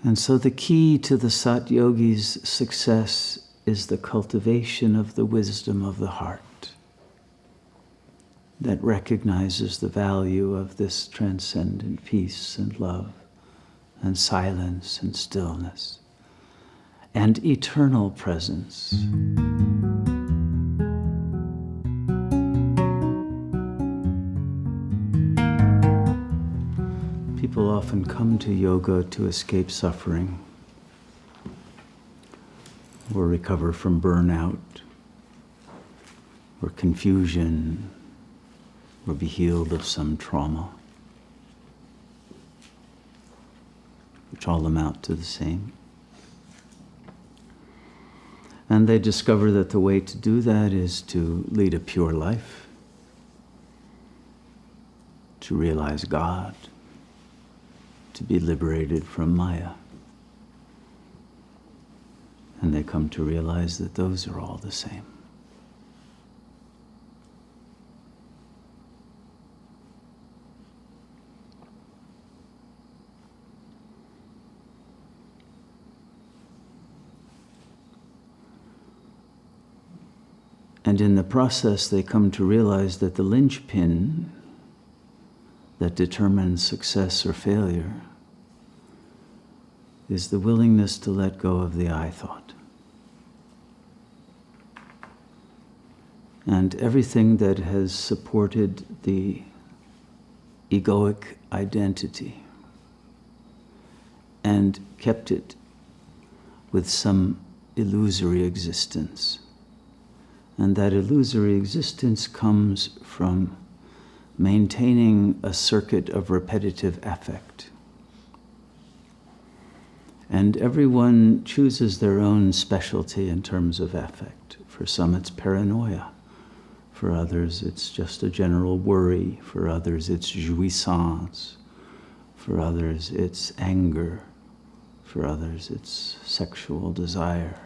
And so the key to the Sat Yogi's success is the cultivation of the wisdom of the heart that recognizes the value of this transcendent peace and love and silence and stillness and eternal presence. People often come to yoga to escape suffering or recover from burnout or confusion or be healed of some trauma, which all amount to the same. And they discover that the way to do that is to lead a pure life, to realize God, to be liberated from Maya. And they come to realize that those are all the same. And in the process, they come to realize that the linchpin that determines success or failure is the willingness to let go of the I thought. And everything that has supported the egoic identity and kept it with some illusory existence. And that illusory existence comes from maintaining a circuit of repetitive affect. And everyone chooses their own specialty in terms of affect. For some it's paranoia. For others it's just a general worry. For others it's jouissance. For others it's anger. For others it's sexual desire.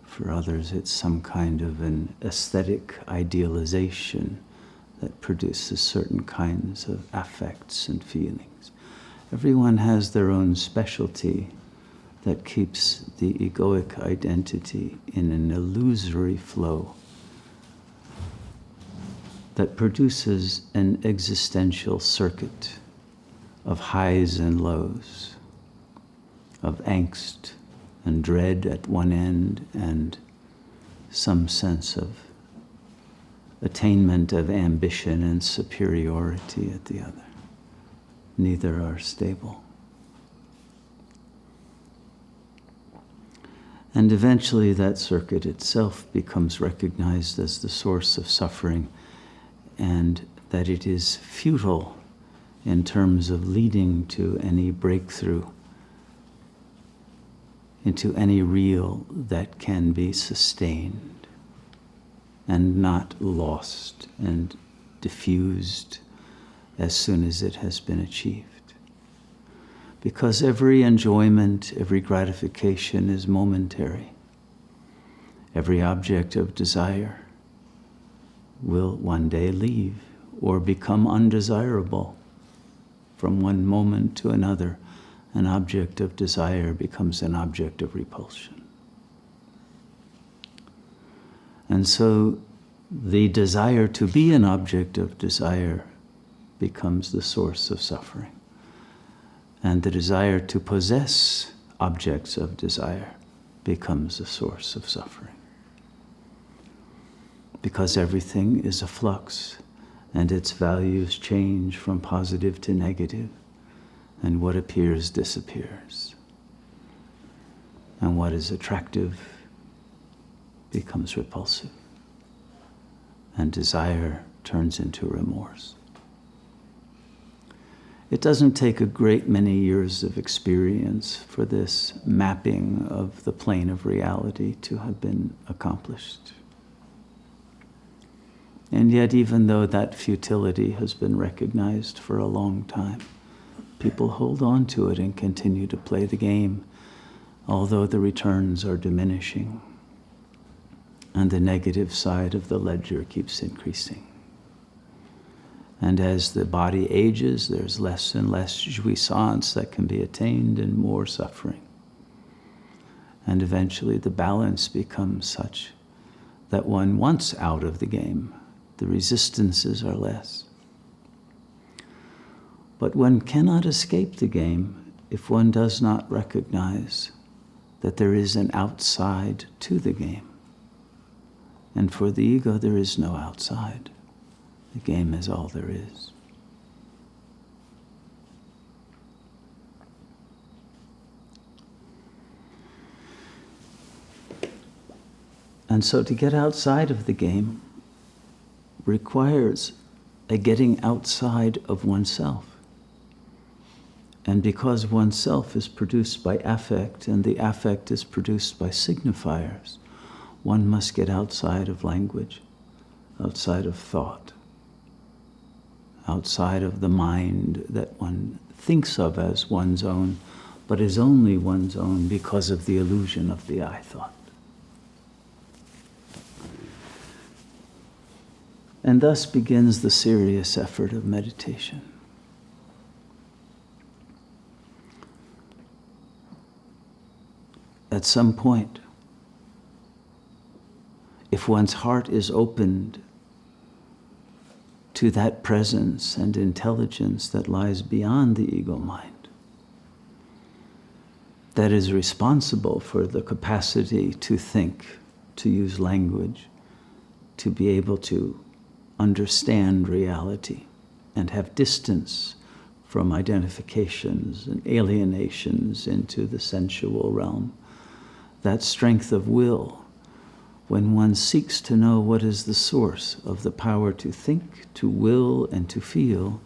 For others it's some kind of an aesthetic idealization that produces certain kinds of affects and feelings. Everyone has their own specialty that keeps the egoic identity in an illusory flow that produces an existential circuit of highs and lows, of angst and dread at one end and some sense of attainment of ambition and superiority at the other. Neither are stable. And eventually that circuit itself becomes recognized as the source of suffering, and that it is futile in terms of leading to any breakthrough into any real that can be sustained and not lost and diffused as soon as it has been achieved. Because every enjoyment, every gratification is momentary. Every object of desire will one day leave or become undesirable. From one moment to another, an object of desire becomes an object of repulsion. And so the desire to be an object of desire becomes the source of suffering. And the desire to possess objects of desire becomes the source of suffering. Because everything is a flux, and its values change from positive to negative, and what appears disappears. And what is attractive becomes repulsive, and desire turns into remorse. It doesn't take a great many years of experience for this mapping of the plane of reality to have been accomplished. And yet, even though that futility has been recognized for a long time, people hold on to it and continue to play the game, although the returns are diminishing and the negative side of the ledger keeps increasing. And as the body ages, there's less and less jouissance that can be attained and more suffering. And eventually the balance becomes such that one wants out of the game. The resistances are less. But one cannot escape the game if one does not recognize that there is an outside to the game. And for the ego, there is no outside. The game is all there is. And so to get outside of the game requires a getting outside of oneself. And because oneself is produced by affect, and the affect is produced by signifiers, one must get outside of language, outside of thought, outside of the mind that one thinks of as one's own, but is only one's own because of the illusion of the I thought. And thus begins the serious effort of meditation. At some point, if one's heart is opened to that presence and intelligence that lies beyond the ego mind, that is responsible for the capacity to think, to use language, to be able to understand reality and have distance from identifications and alienations into the sensual realm. That strength of will, when one seeks to know what is the source of the power to think, to will, and to feel,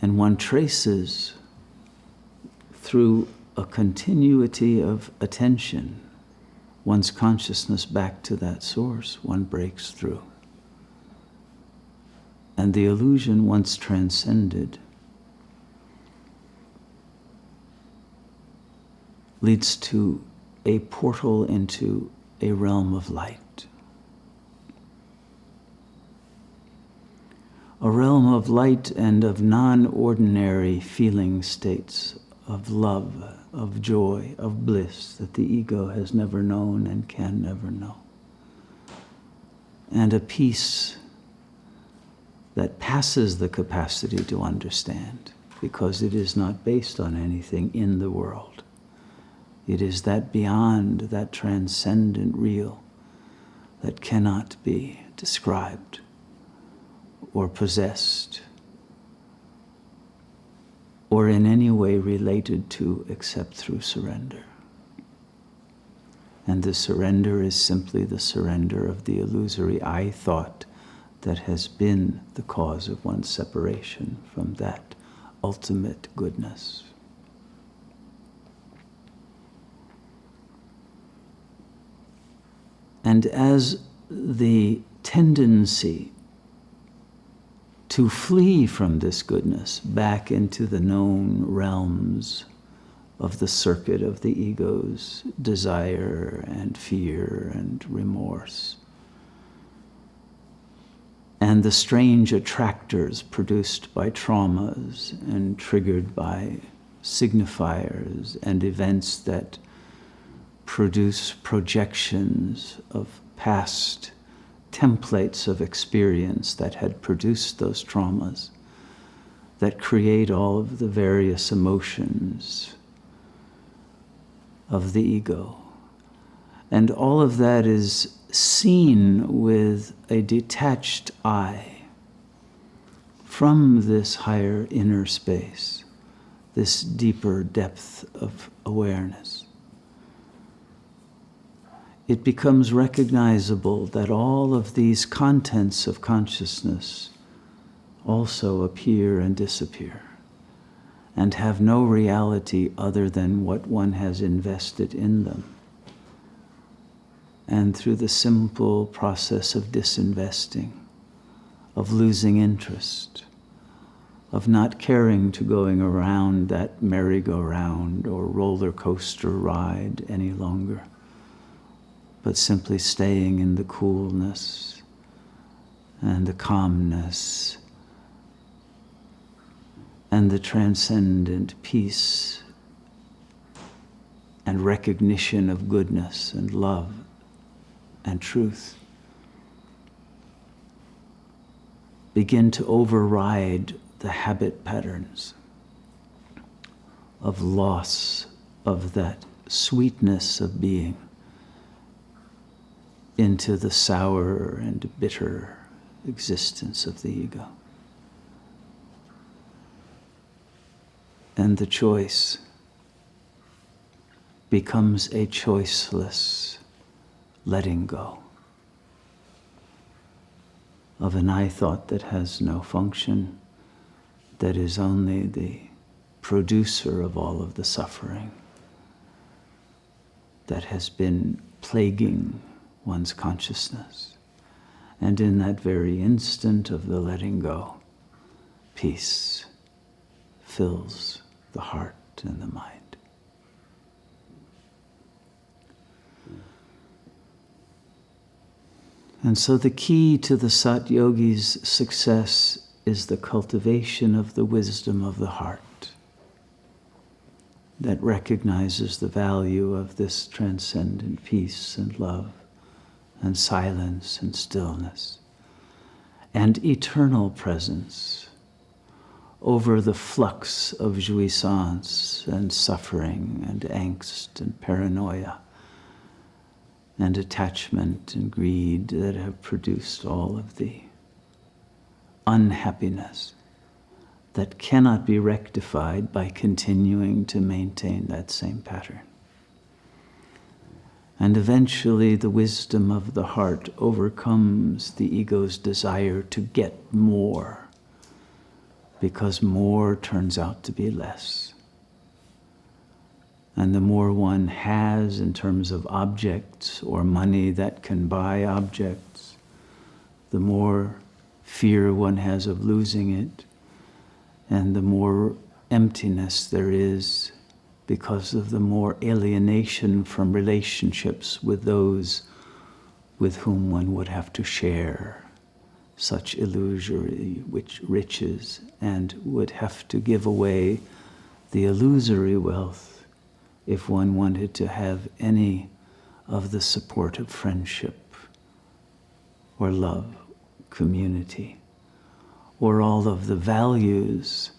and one traces through a continuity of attention one's consciousness back to that source, one breaks through. And the illusion, once transcended, leads to a portal into a realm of light. A realm of light and of non-ordinary feeling states of love, of joy, of bliss that the ego has never known and can never know. And a peace that passes the capacity to understand, because it is not based on anything in the world. It is that beyond, that transcendent real that cannot be described or possessed or in any way related to except through surrender. And the surrender is simply the surrender of the illusory I thought that has been the cause of one's separation from that ultimate goodness. And as the tendency to flee from this goodness back into the known realms of the circuit of the ego's desire and fear and remorse, and the strange attractors produced by traumas and triggered by signifiers and events that produce projections of past templates of experience that had produced those traumas, that create all of the various emotions of the ego. And all of that is seen with a detached eye from this higher inner space, this deeper depth of awareness. It becomes recognizable that all of these contents of consciousness also appear and disappear and have no reality other than what one has invested in them. And through the simple process of disinvesting, of losing interest, of not caring to going around that merry-go-round or roller coaster ride any longer, but simply staying in the coolness and the calmness and the transcendent peace and recognition of goodness and love and truth begin to override the habit patterns of loss of that sweetness of being into the sour and bitter existence of the ego. And the choice becomes a choiceless letting go of an I thought that has no function, that is only the producer of all of the suffering that has been plaguing one's consciousness. And in that very instant of the letting go, peace fills the heart and the mind. And so the key to the Sat Yogi's success is the cultivation of the wisdom of the heart that recognizes the value of this transcendent peace and love and silence and stillness and eternal presence over the flux of jouissance and suffering and angst and paranoia and attachment and greed that have produced all of the unhappiness that cannot be rectified by continuing to maintain that same pattern. And eventually the wisdom of the heart overcomes the ego's desire to get more, because more turns out to be less. And the more one has in terms of objects or money that can buy objects, the more fear one has of losing it, and the more emptiness there is because of the more alienation from relationships with those with whom one would have to share such illusory riches and would have to give away the illusory wealth if one wanted to have any of the support of friendship or love, community, or all of the values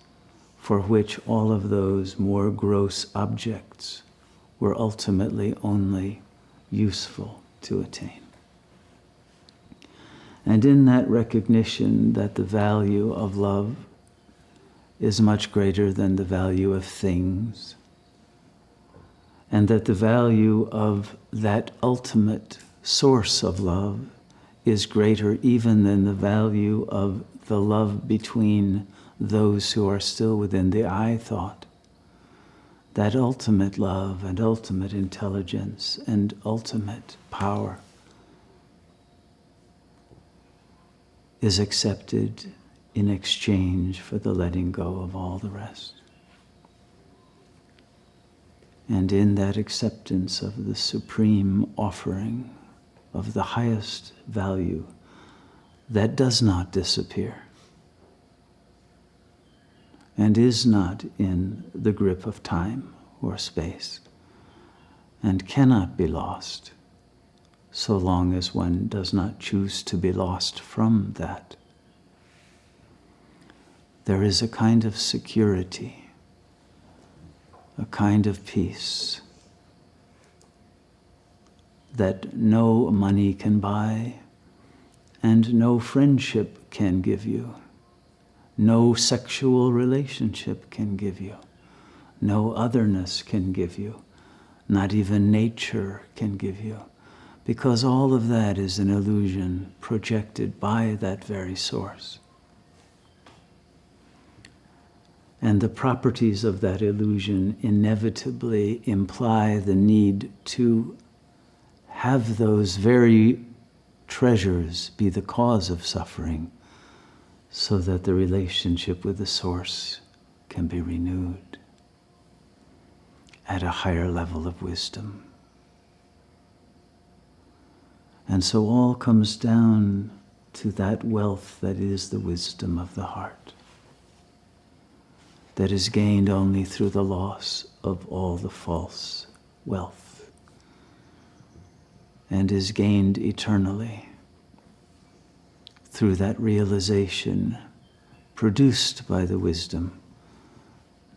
for which all of those more gross objects were ultimately only useful to attain. And in that recognition that the value of love is much greater than the value of things, and that the value of that ultimate source of love is greater even than the value of the love between those who are still within the I thought. That ultimate love and ultimate intelligence and ultimate power is accepted in exchange for the letting go of all the rest. And in that acceptance of the supreme offering of the highest value that does not disappear and is not in the grip of time or space and cannot be lost so long as one does not choose to be lost from that. There is a kind of security, a kind of peace that no money can buy and no friendship can give you, no sexual relationship can give you, no otherness can give you, not even nature can give you, because all of that is an illusion projected by that very source. And the properties of that illusion inevitably imply the need to have those very treasures be the cause of suffering so that the relationship with the source can be renewed at a higher level of wisdom. And so all comes down to that wealth that is the wisdom of the heart, that is gained only through the loss of all the false wealth, and is gained eternally through that realization produced by the wisdom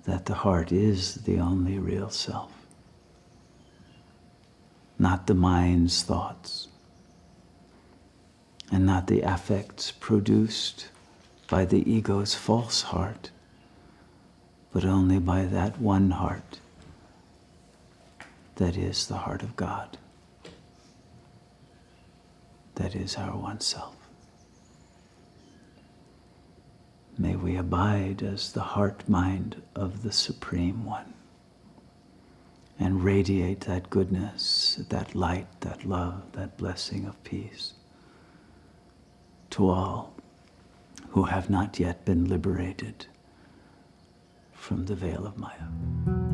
that the heart is the only real self, not the mind's thoughts, and not the affects produced by the ego's false heart, but only by that one heart that is the heart of God, that is our one self. May we abide as the heart-mind of the Supreme One and radiate that goodness, that light, that love, that blessing of peace to all who have not yet been liberated from the veil of Maya.